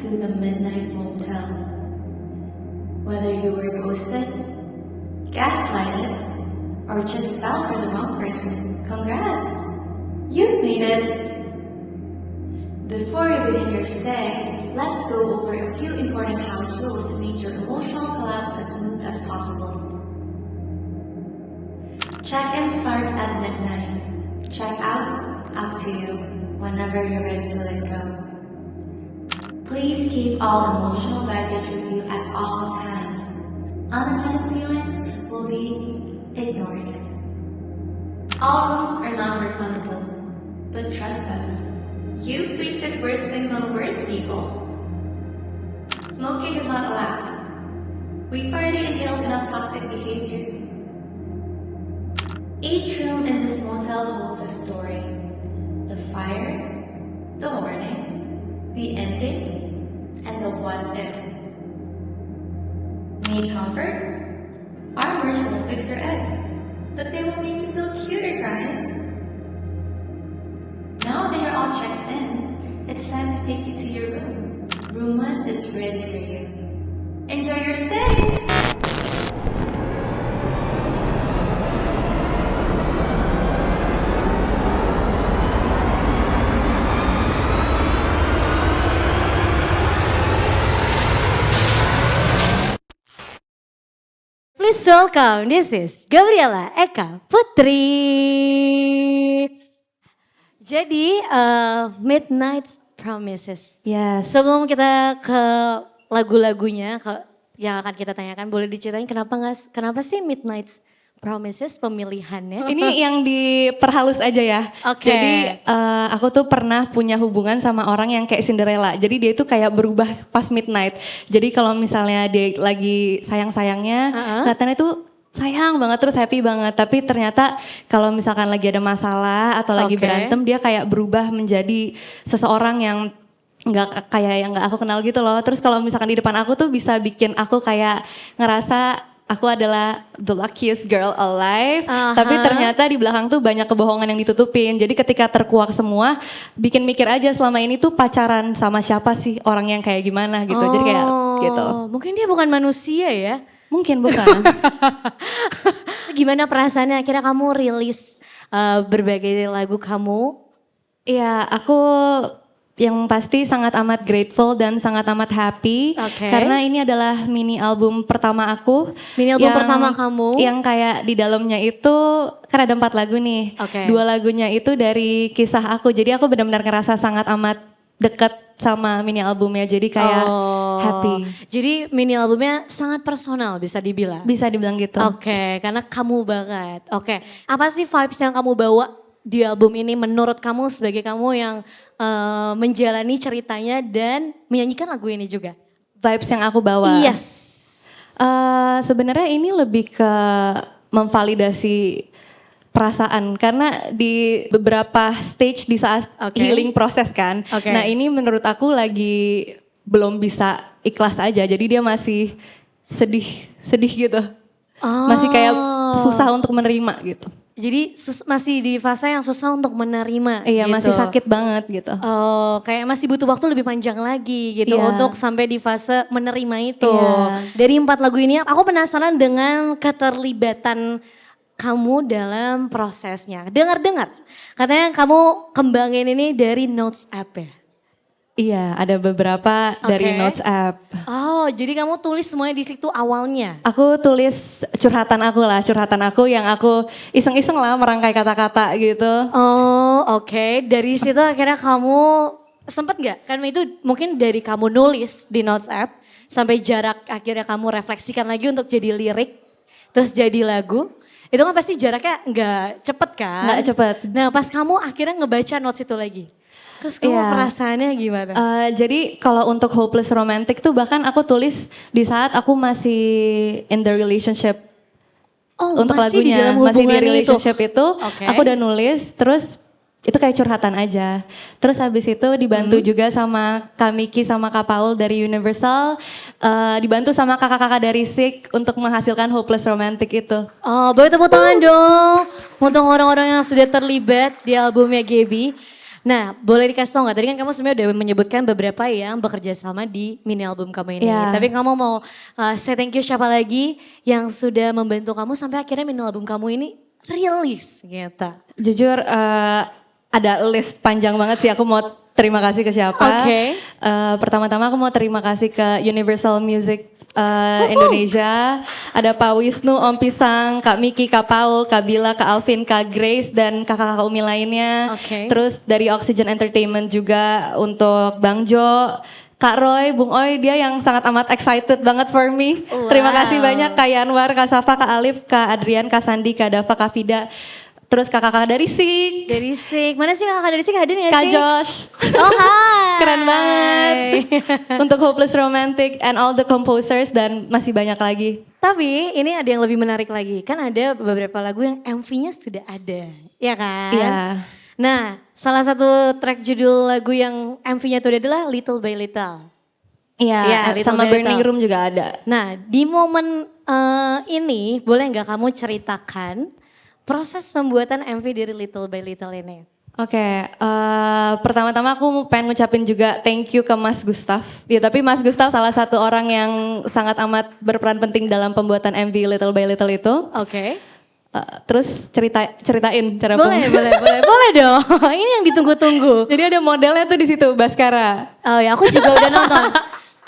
to the Midnight Motel. Whether you were ghosted, gaslighted, or just fell for the wrong person, congrats! You've made it! Before you begin your stay, let's go over a few important house rules to make your emotional collapse as smooth as possible. Check-in starts at midnight. Check out, up to you, whenever you're ready to let go. Please keep all emotional baggage with you at all times. Unintended feelings will be ignored. All rooms are non-refundable, but trust us, you've wasted worse things on worse people. Smoking is not allowed. We've already inhaled enough toxic behavior. Each room in this motel holds a story. The fire, the warning, the ending, and the what if. Need comfort? Our merch won't fix your ex, but they will make you feel cuter, crying. Now that you're all checked in, it's time to take you to your room. Room 1 is ready for you. Enjoy your stay! Please welcome, this is Gabriela Eka Putri. Jadi Midnight Promises. Yes. Sebelum kita ke lagu-lagunya yang akan kita tanyakan, boleh diceritain kenapa sih Midnight Promises pemilihannya? Ini yang diperhalus aja ya. Oke. Jadi aku tuh pernah punya hubungan sama orang yang kayak Cinderella. Jadi dia itu kayak berubah pas midnight. Jadi kalau misalnya dia lagi sayang-sayangnya, kelihatannya tuh sayang banget terus happy banget. Tapi ternyata kalau misalkan lagi ada masalah atau lagi berantem, dia kayak berubah menjadi seseorang yang nggak aku kenal gitu loh. Terus kalau misalkan di depan aku tuh bisa bikin aku kayak ngerasa aku adalah the luckiest girl alive, tapi ternyata di belakang tuh banyak kebohongan yang ditutupin. Jadi ketika terkuak semua, bikin mikir aja selama ini tuh pacaran sama siapa sih, orang yang kayak gimana gitu. Jadi kayak gitu. Mungkin dia bukan manusia ya? Mungkin bukan. Gimana perasaannya akhirnya kamu rilis berbagai lagu kamu? Iya, aku yang pasti sangat amat grateful dan sangat amat happy. Karena ini adalah mini album pertama aku. Mini album pertama kamu? Yang kayak di dalamnya itu, kan ada 4 lagu nih. 2 lagunya itu dari kisah aku. Jadi aku benar-benar ngerasa sangat amat dekat sama mini albumnya. Jadi kayak happy. Jadi mini albumnya sangat personal bisa dibilang? Bisa dibilang gitu. Karena kamu banget. Apa sih vibes yang kamu bawa di album ini menurut kamu sebagai kamu yang menjalani ceritanya dan menyanyikan lagu ini juga? Vibes yang aku bawa? Yes. Sebenarnya ini lebih ke memvalidasi perasaan. Karena di beberapa stage di saat healing proses kan. Nah ini menurut aku lagi belum bisa ikhlas aja. Jadi dia masih sedih gitu. Masih kayak susah untuk menerima gitu. Jadi masih di fase yang susah untuk menerima. Iya gitu. masih sakit banget gitu. Kayak masih butuh waktu lebih panjang lagi gitu untuk sampai di fase menerima itu. Dari 4 lagu ini aku penasaran dengan keterlibatan kamu dalam prosesnya. Dengar-dengar katanya kamu kembangin ini dari Notes app ya? Iya, ada beberapa dari Notes app. Jadi kamu tulis semuanya di situ awalnya? Aku tulis curhatan aku yang aku iseng-iseng lah merangkai kata-kata gitu. Dari situ akhirnya kamu sempet gak? Kan itu mungkin dari kamu nulis di Notes app sampai jarak akhirnya kamu refleksikan lagi untuk jadi lirik, terus jadi lagu. Itu kan pasti jaraknya gak cepet kan? Gak cepet. Nah pas kamu akhirnya ngebaca notes itu lagi, terus kamu perasaannya gimana? Jadi kalau untuk Hopeless Romantic tuh bahkan aku tulis di saat aku masih in the relationship. Untuk masih lagunya, di dalam masih di hubungan relationship itu aku udah nulis, terus itu kayak curhatan aja. Terus habis itu dibantu juga sama Kak Miki sama Kak Paul dari Universal. Dibantu sama kakak-kakak dari SIK untuk menghasilkan Hopeless Romantic itu. Boleh tepuk tangan dong untuk orang-orang yang sudah terlibat di albumnya Gaby. Nah, boleh dikasih tau gak? Tadi kan kamu sebenarnya udah menyebutkan beberapa yang bekerja sama di mini album kamu ini. Iya. Tapi kamu mau say thank you siapa lagi yang sudah membantu kamu sampai akhirnya mini album kamu ini rilis gitu. Jujur ada list panjang banget sih, aku mau terima kasih ke siapa. Oke. Pertama-tama aku mau terima kasih ke Universal Music Indonesia. Ada Pak Wisnu, Om Pisang, Kak Miki, Kak Paul, Kak Bila, Kak Alvin, Kak Grace, dan kakak-kakak Umi lainnya. Oke. Terus dari Oxygen Entertainment juga untuk Bang Jo, Kak Roy, Bung Oi, dia yang sangat amat excited banget for me. Wow. Terima kasih banyak Kak Yanwar, Kak Safa, Kak Alif, Kak Adrian, Kak Sandi, Kak Dava, Kak Fida. Terus kakak-kakak dari SIK, Dari Sik, mana sih kakak dari Sik hadir gak Kak sih? Josh. Oh hai. Keren banget. Untuk Hopeless Romantic and all the composers dan masih banyak lagi. Tapi ini ada yang lebih menarik lagi. Kan ada beberapa lagu yang MV-nya sudah ada. Ya kan? Iya. Nah, salah satu track judul lagu yang MV-nya itu adalah Little by Little. Iya, Iya, Little sama by Burning Little. Room juga ada. Nah, di momen ini boleh nggak kamu ceritakan proses pembuatan MV dari Little by Little ini? Oke, pertama-tama aku pengen ngucapin juga thank you ke Mas Gustaf. Ya tapi Mas Gustaf salah satu orang yang sangat amat berperan penting dalam pembuatan MV Little by Little itu. Oke. Terus ceritain cara Boleh dong. Ini yang ditunggu-tunggu. Jadi ada modelnya tuh di situ, Baskara. Oh ya, aku juga udah nonton.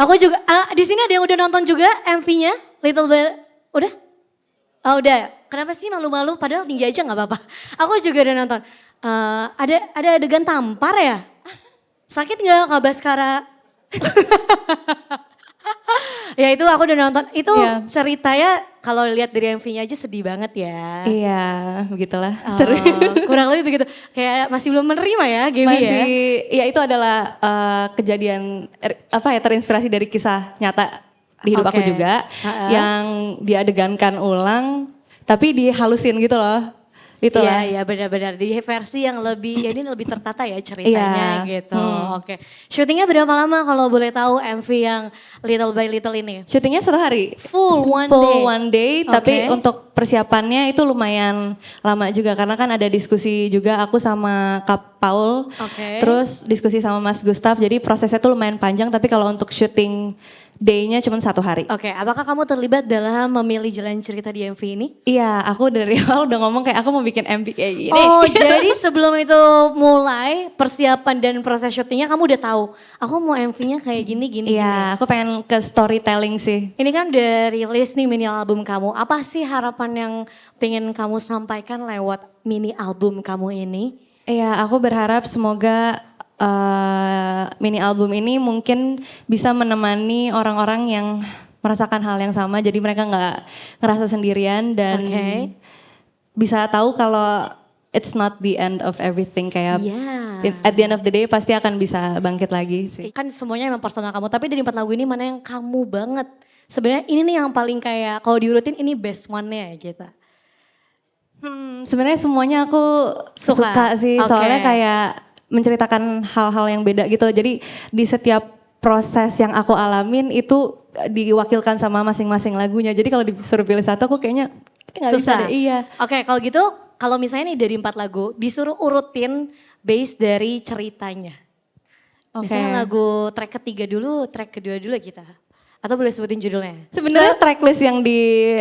Aku juga, di sini ada yang udah nonton juga MV-nya Little by, udah? Oh udah, kenapa sih malu-malu? Padahal tinggi aja nggak apa-apa. Aku juga udah nonton. Ada adegan tampar ya? Sakit nggak Kak Baskara? Ya itu aku udah nonton. Itu Iya. ceritanya kalau lihat dari MV-nya aja sedih banget ya. Iya, begitulah. Kurang lebih begitu. Kayak masih belum menerima ya Gaby ya. Masih, ya itu adalah kejadian terinspirasi dari kisah nyata di hidup aku Oke. juga, yang diadegankan ulang, tapi dihalusin gitu loh, gitu lah. Iya benar-benar di versi yang lebih, ya ini lebih tertata ya ceritanya Iya. gitu. Oke. Syutingnya berapa lama kalau boleh tahu MV yang Little by Little ini? Syutingnya 1 hari, Full one day. full one day, tapi Oke. untuk persiapannya itu lumayan lama juga karena kan ada diskusi juga aku sama Kak Paul, Oke. terus diskusi sama Mas Gustaf, jadi prosesnya tuh lumayan panjang. Tapi kalau untuk syuting day-nya cuma 1 hari. Oke, apakah kamu terlibat dalam memilih jalan cerita di MV ini? Iya, aku dari awal udah ngomong kayak aku mau bikin MV kayak gini. Oh, jadi sebelum itu mulai persiapan dan proses syutingnya kamu udah tahu, aku mau MV-nya kayak gini. Iya, aku pengen ke storytelling sih. Ini kan udah rilis nih mini album kamu. Apa sih harapan yang pengen kamu sampaikan lewat mini album kamu ini? Iya, aku berharap semoga mini album ini mungkin bisa menemani orang-orang yang merasakan hal yang sama. Jadi mereka nggak ngerasa sendirian dan Oke. bisa tahu kalau it's not the end of everything. Kayak Iya. at the end of the day pasti akan bisa bangkit lagi sih. Kan semuanya emang personal kamu, tapi dari 4 lagu ini mana yang kamu banget? Sebenarnya ini nih yang paling kayak kalau diurutin ini best one-nya gitu. Sebenarnya semuanya aku Suka. suka sih, Oke. soalnya kayak menceritakan hal-hal yang beda gitu. Jadi di setiap proses yang aku alamin itu diwakilkan sama masing-masing lagunya. Jadi kalau disuruh pilih satu aku kayaknya nggak bisa Susah. deh. Iya. Oke, kalau gitu kalau misalnya nih dari 4 lagu disuruh urutin base dari ceritanya. Oke. Misalnya lagu track ketiga dulu, track kedua dulu kita. Atau boleh sebutin judulnya? Sebenarnya tracklist yang di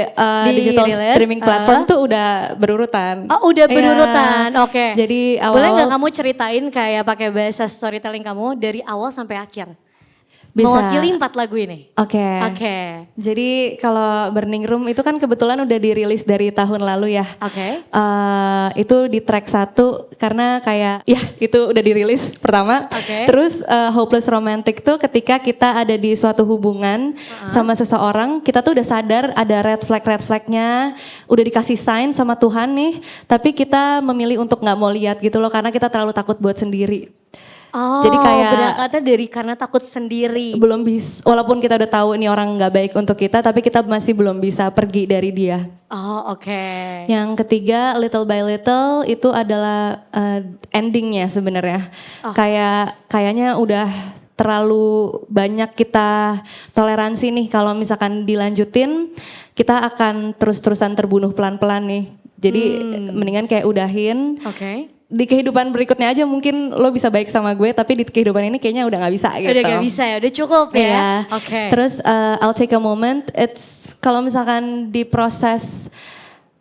digital Dirilis, streaming platform tuh udah berurutan. Oh udah Iya. berurutan, oke. Jadi Boleh nggak awal-awal kamu ceritain kayak pakai bahasa storytelling kamu dari awal sampai akhir? Bisa. Mewakili 4 lagu ini. Oke. Oke. Jadi kalau Burning Room itu kan kebetulan udah dirilis dari tahun lalu ya. Oke. Itu di track 1 karena kayak ya itu udah dirilis pertama. Oke. Terus Hopeless Romantic tuh ketika kita ada di suatu hubungan sama seseorang, kita tuh udah sadar ada red flagnya, udah dikasih sign sama Tuhan nih, tapi kita memilih untuk nggak mau lihat gitu loh karena kita terlalu takut buat sendiri. Oh, Jadi kayak- berangkatnya dari karena takut sendiri. Belum bisa, walaupun kita udah tahu ini orang nggak baik untuk kita, tapi kita masih belum bisa pergi dari dia. Oh, oke. Yang ketiga Little by Little itu adalah endingnya sebenarnya. Kayaknya udah terlalu banyak kita toleransi nih kalau misalkan dilanjutin kita akan terus-terusan terbunuh pelan-pelan nih. Jadi mendingan kayak udahin. Oke. di kehidupan berikutnya aja mungkin lo bisa baik sama gue, tapi di kehidupan ini kayaknya udah nggak bisa gitu. Udah gak bisa ya, udah cukup ya. Iya. Oke. Terus I'll take a moment. It's kalau misalkan di proses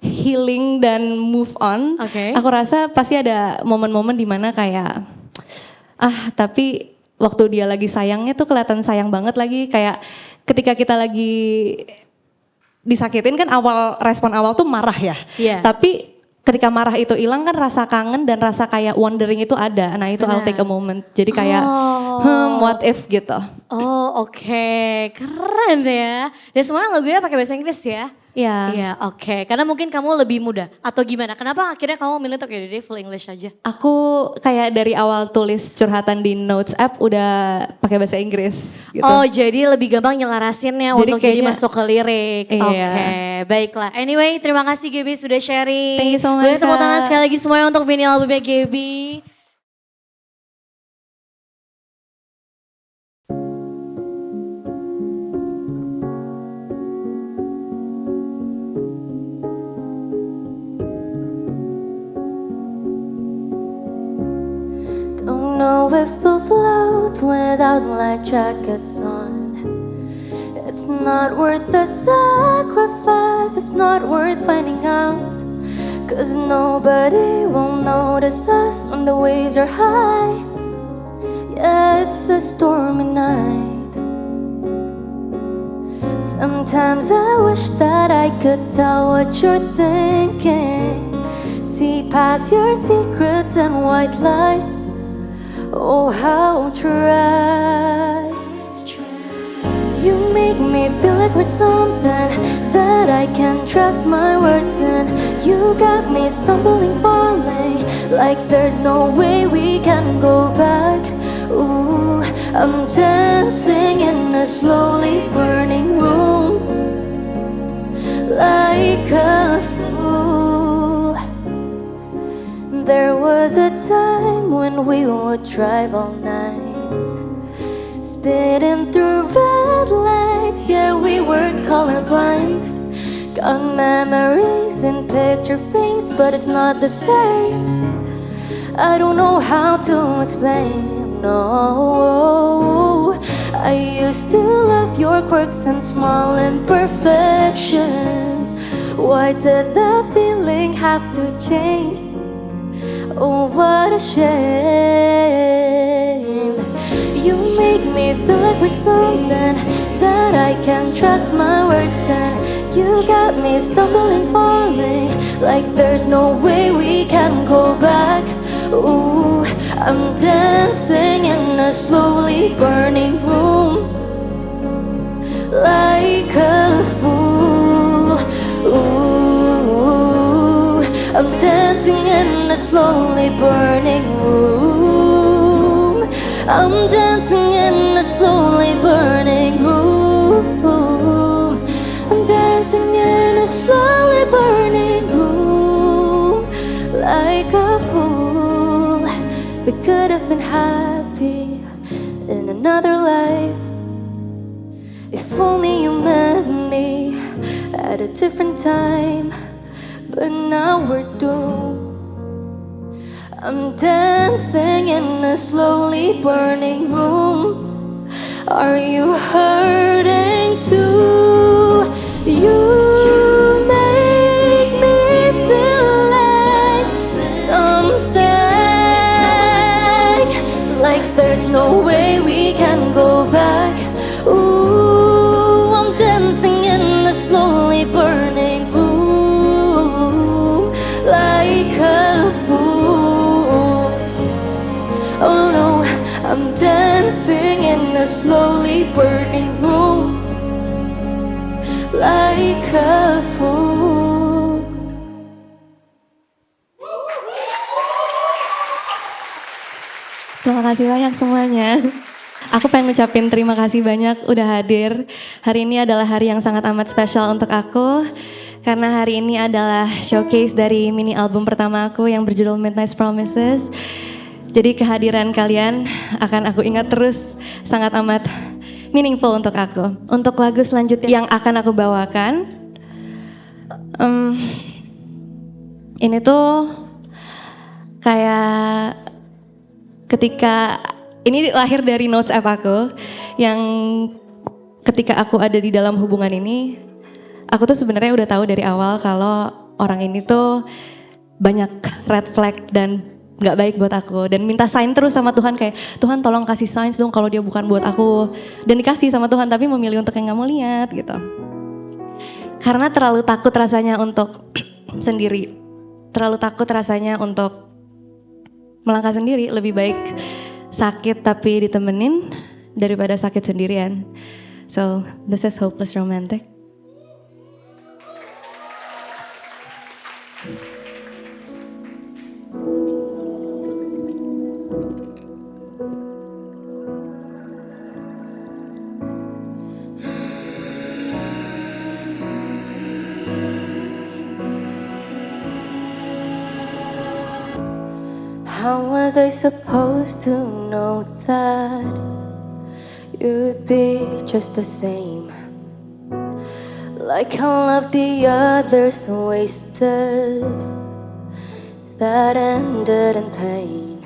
healing dan move on, Oke. aku rasa pasti ada momen-momen dimana kayak tapi waktu dia lagi sayangnya tuh kelihatan sayang banget lagi, kayak ketika kita lagi disakitin kan respon awal tuh marah ya. Iya. Tapi ketika marah itu hilang kan rasa kangen dan rasa kayak wondering itu ada. Nah itu I'll take a moment. Jadi kayak what if gitu. Oh oke, keren ya. Dan semuanya lagunya pakai bahasa Inggris ya? Iya. Iya oke, karena mungkin kamu lebih muda atau gimana? Kenapa akhirnya kamu milih untuk yaudah full English aja? Aku kayak dari awal tulis curhatan di Notes app udah pakai bahasa Inggris gitu. Oh jadi lebih gampang nyelarasinnya Jadi untuk jadi kayaknya- masuk ke lirik. Iya. Oke, baiklah. Anyway, terima kasih Gaby sudah sharing. Thank you so much, Boleh tepuk Kak. tangan sekali lagi semuanya untuk mini albumnya Gaby. Don't know if we'll float without life jackets on. It's not worth the sacrifice, it's not worth finding out. 'Cause nobody will notice us when the waves are high. Yeah, it's a stormy night. Sometimes I wish that I could tell what you're thinking. See past your secrets and white lies. Oh, how try. You make me feel like we're something that I can trust my words in. You got me stumbling, falling, like there's no way we can go back. Ooh, I'm dancing in a slowly burning room, like a fool. There was a time when we would drive all night, spitting through red lights. Yeah, we were colorblind. Got memories in picture frames, but it's not the same. I don't know how to explain. No, I used to love your quirks and small imperfections. Why did that feeling have to change? Oh, what a shame. You make me feel like we're something that I can trust my words in. You got me stumbling, falling, like there's no way we can go back. Ooh, I'm dancing in a slowly burning room, like a fool. Ooh, I'm dancing in a slowly burning room. I'm dancing in a slowly burning room. I'm dancing in a slowly burning room, like a fool. We could have been happy in another life, if only you met me at a different time. But now we're doomed. I'm dancing in a slowly burning room. Are you hurting too? You make me feel like something, like there's no way we can go back. Ooh, I'm dancing in a slowly burning room, like a fool. Oh no, I'm dancing in a slowly burning room, like a fool. Terima kasih banyak semuanya. Aku pengen ngucapin terima kasih banyak udah hadir. Hari ini adalah hari yang sangat amat spesial untuk aku. Karena hari ini adalah showcase dari mini album pertama aku yang berjudul Midnight Promises. Jadi kehadiran kalian akan aku ingat terus, sangat amat meaningful untuk aku. Untuk lagu selanjutnya yang akan aku bawakan, ini tuh kayak ketika ini lahir dari notes app aku yang ketika aku ada di dalam hubungan ini, aku tuh sebenarnya udah tahu dari awal kalau orang ini tuh banyak red flag dan nggak baik buat aku, dan minta sign terus sama Tuhan kayak Tuhan tolong kasih signs dong kalau dia bukan buat aku, dan dikasih sama Tuhan tapi memilih untuk yang nggak mau lihat gitu. Karena terlalu takut rasanya untuk sendiri, terlalu takut rasanya untuk melangkah sendiri, lebih baik sakit tapi ditemenin daripada sakit sendirian. So this is Hopeless Romantic. How was I supposed to know that you'd be just the same? Like all of the others wasted, that ended in pain.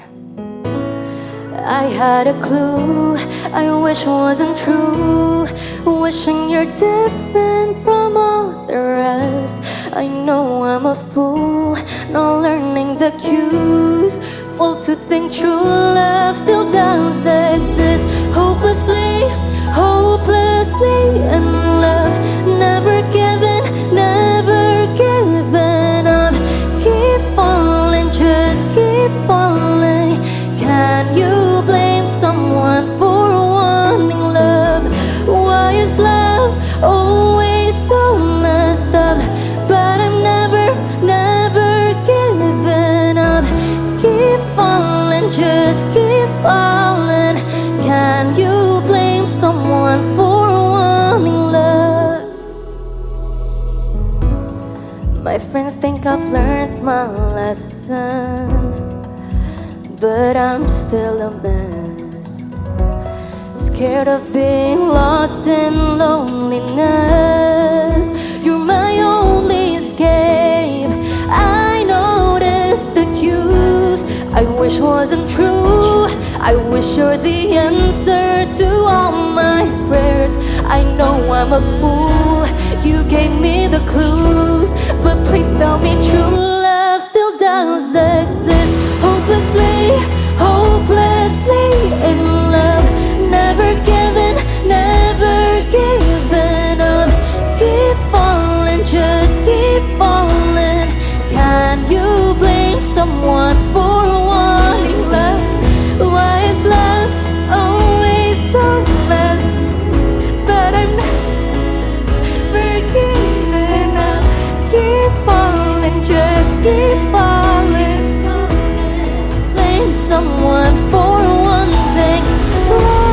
I had a clue, I wish wasn't true, wishing you're different from all the rest. I know I'm a fool, not learning the cues. Fool to think true love still does exist. Hopelessly, hopelessly in love, never given, never given up. Keep falling, just keep falling. Can you blame someone for wanting love? Why is love always so messed up? But I'm never, never giving up. Keep falling, just keep falling. Can you blame someone for wanting love? My friends think I've learned my lesson, but I'm still a mess. Scared of being lost in loneliness. You're my only escape. I noticed the cues I wish wasn't true. I wish you're the answer to all my prayers. I know I'm a fool, you gave me the clues, but please tell me true love still does exist. Hopelessly, hopelessly in love, never given, never given up. Keep falling, just keep falling. Can you blame someone for wanting love? Why is love always so messed? But I'm never giving up. Keep falling, just keep falling. Blame someone for wanting love.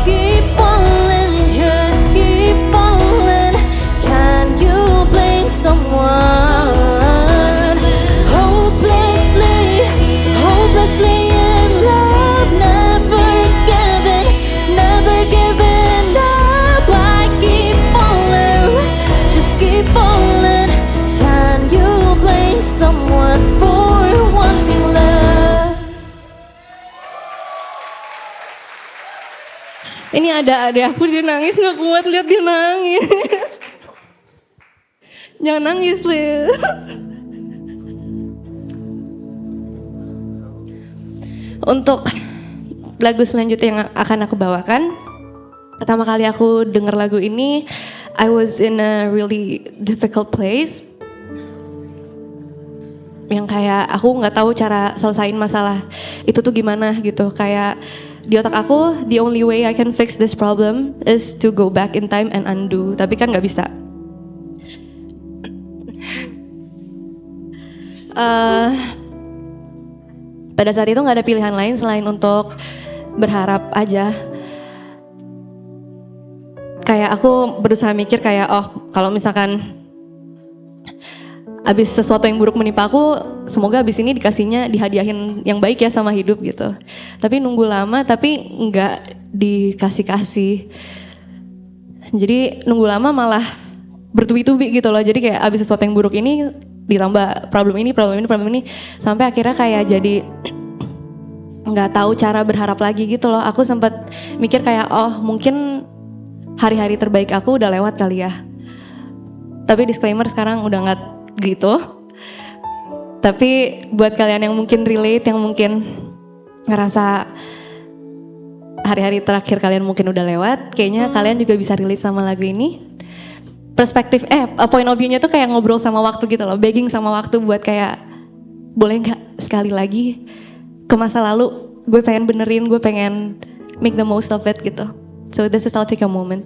Keep falling, just keep falling. Can you blame someone? Hopelessly, hopelessly in love, never given, never given up. I keep falling, just keep falling. Can you blame someone for wanting love? Ini ada adik aku, dia nangis, nggak kuat lihat dia nangis. Jangan nangis, Liz. Untuk lagu selanjutnya yang akan aku bawakan, pertama kali aku denger lagu ini, I was in a really difficult place. Yang kayak aku nggak tahu cara selesain masalah itu tuh gimana gitu. Kayak di otak aku, the only way I can fix this problem is to go back in time and undo. Tapi kan nggak bisa. Pada saat itu nggak ada pilihan lain selain untuk berharap aja. Kayak aku berusaha mikir kayak, oh kalau misalkan abis sesuatu yang buruk menimpa aku, semoga abis ini dihadiahin yang baik ya sama hidup gitu. Tapi nunggu lama tapi nggak dikasih-kasih. Jadi nunggu lama malah bertubi-tubi gitu loh. Jadi kayak abis sesuatu yang buruk ini ditambah problem ini sampai akhirnya kayak jadi nggak tahu cara berharap lagi gitu loh. Aku sempat mikir kayak oh mungkin hari-hari terbaik aku udah lewat kali ya. Tapi disclaimer sekarang udah nggak gitu. Tapi buat kalian yang mungkin relate, yang mungkin ngerasa hari-hari terakhir kalian mungkin udah lewat, kayaknya kalian juga bisa relate sama lagu ini. Perspektif, point of view-nya tuh kayak ngobrol sama waktu gitu loh, begging sama waktu buat kayak boleh nggak sekali lagi ke masa lalu, gue pengen benerin, gue pengen make the most of it gitu. So this is I'll take a moment.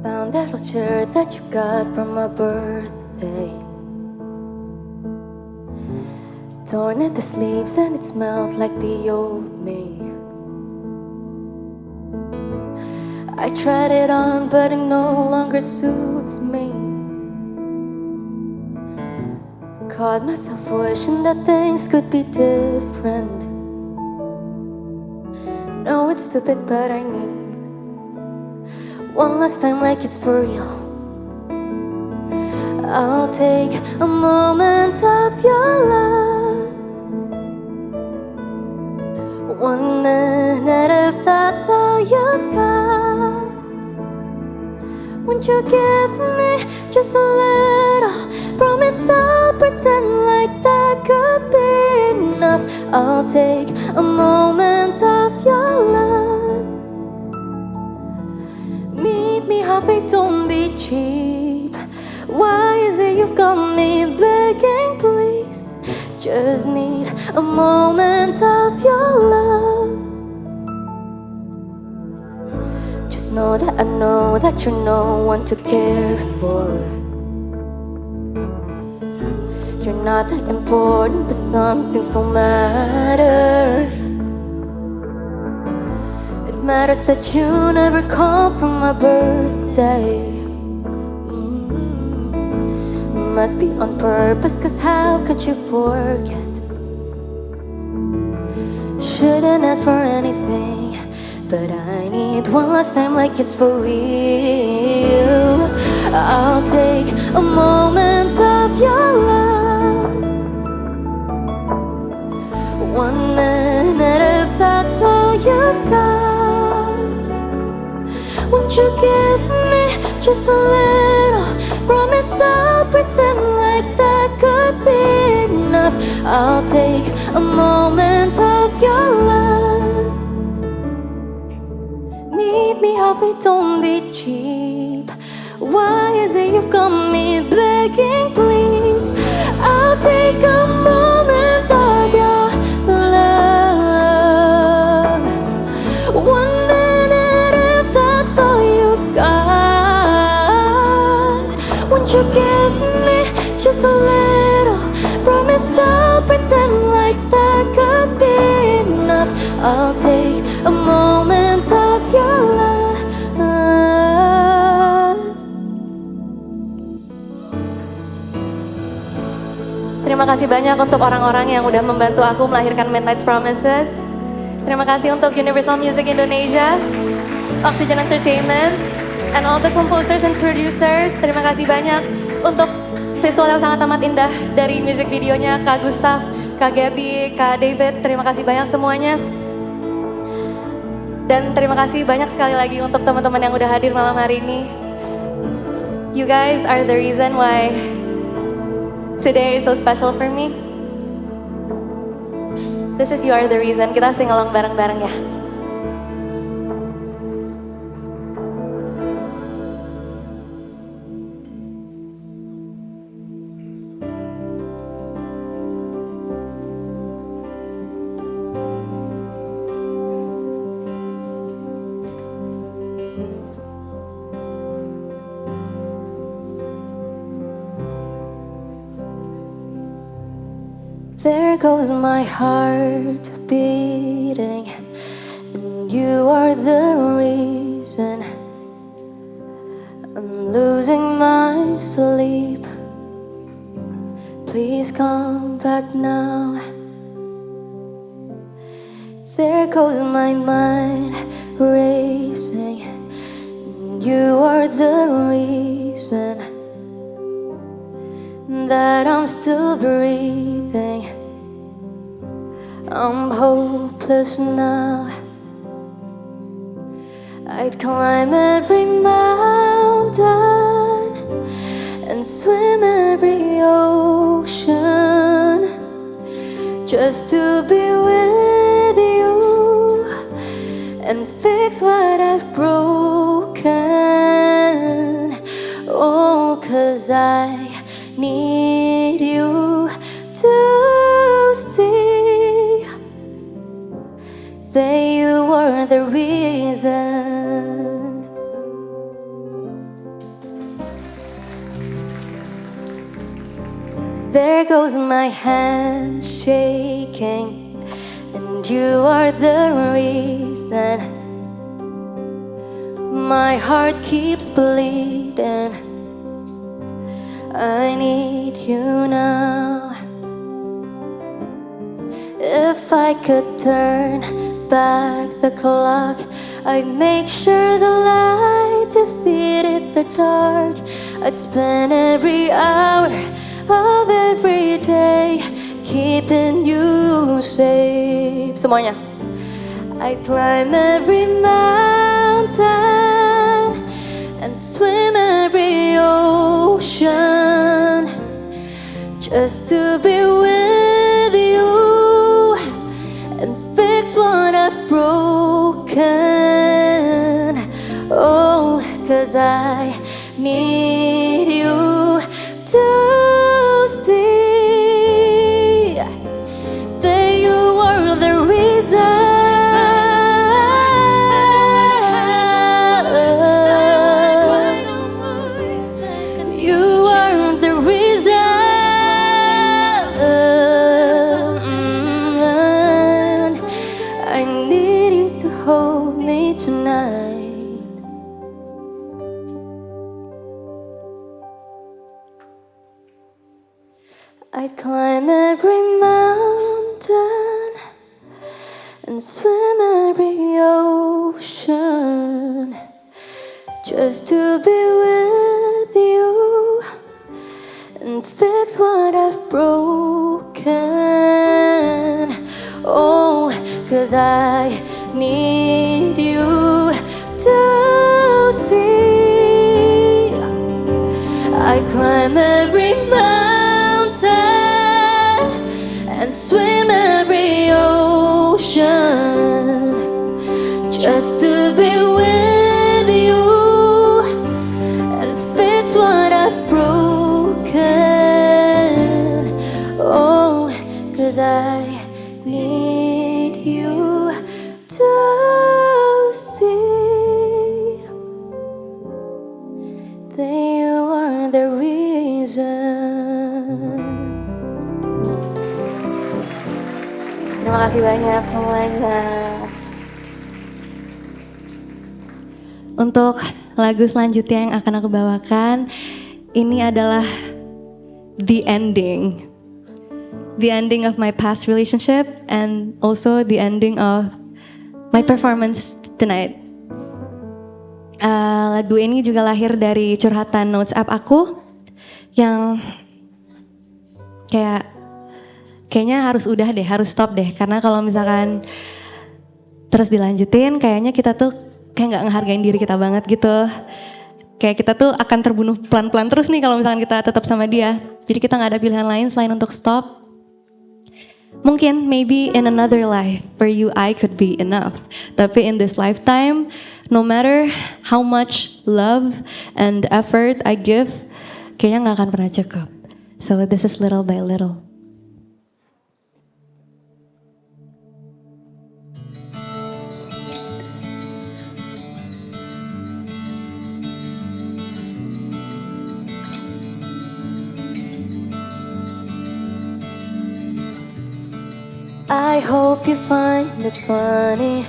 Found that old shirt that you got from my birthday, torn at the sleeves and it smelled like the old me. I tried it on but it no longer suits me. Caught myself wishing that things could be different. No, it's stupid but I need one last time like it's for real. I'll take a moment of your love, 1 minute if that's all you've got. Won't you give me just a little? Promise I'll pretend like that could be enough. I'll take a moment of your love. Meet me halfway, don't be cheap. Why is it you've got me begging, please? Just need a moment of your love. Just know that you're no one to care for. You're not that important, but some things still matter. Matters that you never called for my birthday. Must be on purpose, cause how could you forget? Shouldn't ask for anything, but I need one last time like it's for real. I'll take a moment of your love, 1 minute if that's all you've got. Won't you give me just a little? Promise I'll pretend like that could be enough. I'll take a moment of your love. Meet me halfway, don't be cheap. Why is it you've got me begging, please? I'll take a moment of your love, 1 minute if that's all you've got. Won't you give me just a little? Promise I'll pretend like that could be enough. I'll take a moment of your love. Terima kasih banyak untuk orang-orang yang udah membantu aku melahirkan Midnight's Promises. Terima kasih untuk Universal Music Indonesia, Oxygen Entertainment, and all the composers and producers. Terima kasih banyak untuk visual yang sangat amat indah dari music videonya Kak Gustaf, Kak Gaby, Kak David. Terima kasih banyak semuanya. Dan terima kasih banyak sekali lagi untuk teman-teman yang udah hadir malam hari ini. You guys are the reason why today is so special for me. This is You Are The Reason. Kita sing along bareng-bareng ya. There goes my heart beating, and you are the reason I'm losing my sleep. Please come back now. There goes my mind racing, and you are the reason that I'm still breathing. I'm hopeless now. I'd climb every mountain and swim every ocean just to be with you and fix what I've broken. Oh, 'cause I need you to see that you were the reason. There goes my hand shaking, and you are the reason my heart keeps bleeding. I need you now. If I could turn back the clock, I'd make sure the light defeated the dark. I'd spend every hour of every day keeping you safe. Semuanya. I'd climb every mountain and swim every ocean just to be with you and fix what I've broken. Oh, 'cause I need you to see that you are the reason. You are the reason. I need you to hold me tonight. I'd climb every mountain and swim every ocean just to be with you and fix what I've broken. Oh, 'cause I need you to see. I climb every mountain and swim every ocean just to be with you and fix what I've broken. Oh, 'cause I need you to see that you are the reason. Terima kasih banyak semuanya. Untuk lagu selanjutnya yang akan aku bawakan, ini adalah the ending. The ending of my past relationship and also the ending of my performance tonight. Lagu ini juga lahir dari curhatan notes app aku yang kayaknya harus udah deh, harus stop deh. Karena kalau misalkan terus dilanjutin, kayaknya kita tuh kayak nggak ngehargain diri kita banget gitu. Kayak kita tuh akan terbunuh pelan-pelan terus nih kalau misalkan kita tetap sama dia. Jadi kita nggak ada pilihan lain selain untuk stop. Mungkin maybe in another life for you I could be enough. Tapi in this lifetime, no matter how much love and effort I give, kayaknya nggak akan pernah cukup. So this is little by little. I hope you find it funny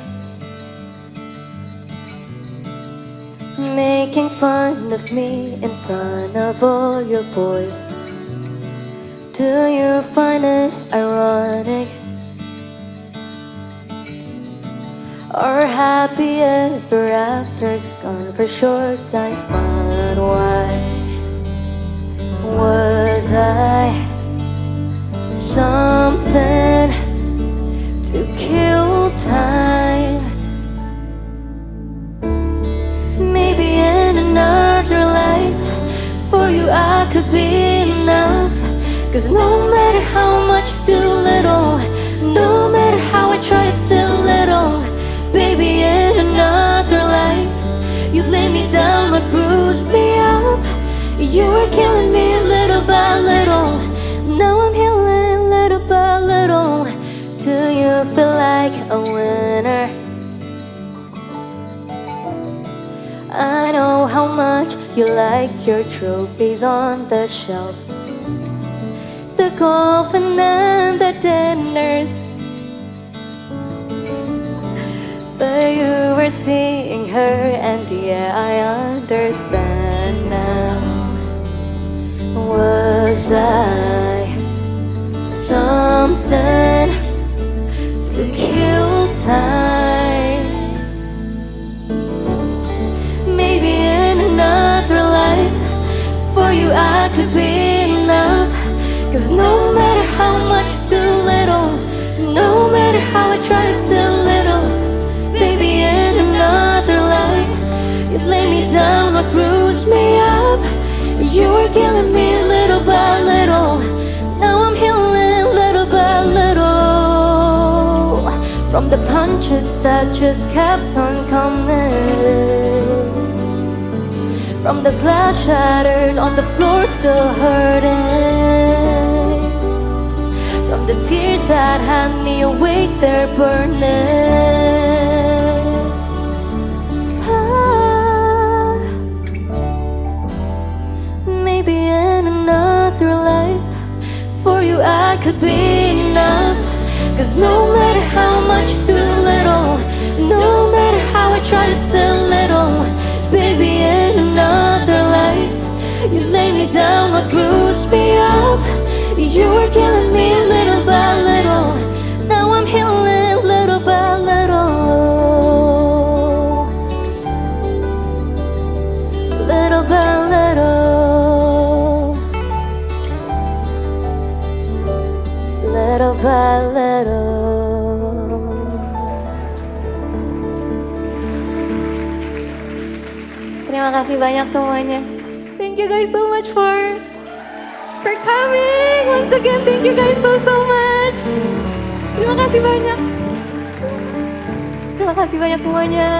making fun of me in front of all your boys. Do you find it ironic or happy ever after's gone for short time fun? Why was I something to kill time? Maybe in another life for you I could be enough. 'Cause no matter how much it's too little, no matter how I try it's still little. Baby, in another life you'd lay me down but bruise me up. You were killing me little by little. Now I'm healing little by little. Do you feel like a winner? I know how much you like your trophies on the shelf, the golf and then the dinners. But you were seeing her and yeah, I understand now. Was I something to kill time? Maybe in another life for you I could be enough. 'Cause no matter how much it's too little, no matter how I try it's still little. Baby, in another life you'd lay me down or bruise me up. You were killing me little by little. Now I'm healing little by little from the punches that just kept on coming, from the glass shattered on the floor still hurting, from the tears that had me awake they're burning. Maybe in another life for you I could be enough. 'Cause no matter how much it's too little, no matter how I try it's still little. Baby, in another life you lay me down but bruise me up. You were killing me little by little. Now I'm healing little by little. Little by little. Little by little. Terima kasih banyak semuanya. Thank you guys so much for coming. Once again, thank you guys so much. Terima kasih banyak. Terima kasih banyak semuanya.